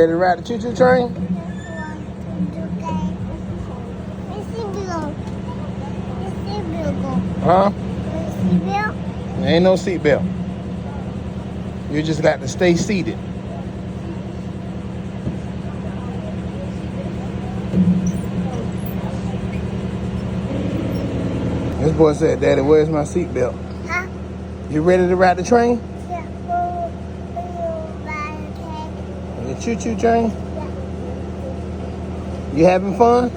Ready to ride the choo-choo train? Huh? There ain't no seatbelt. You just got to stay seated. This boy said, Daddy, where's my seatbelt? Huh? You ready to ride the train? Yeah. The choo-choo train? Yeah. You having fun?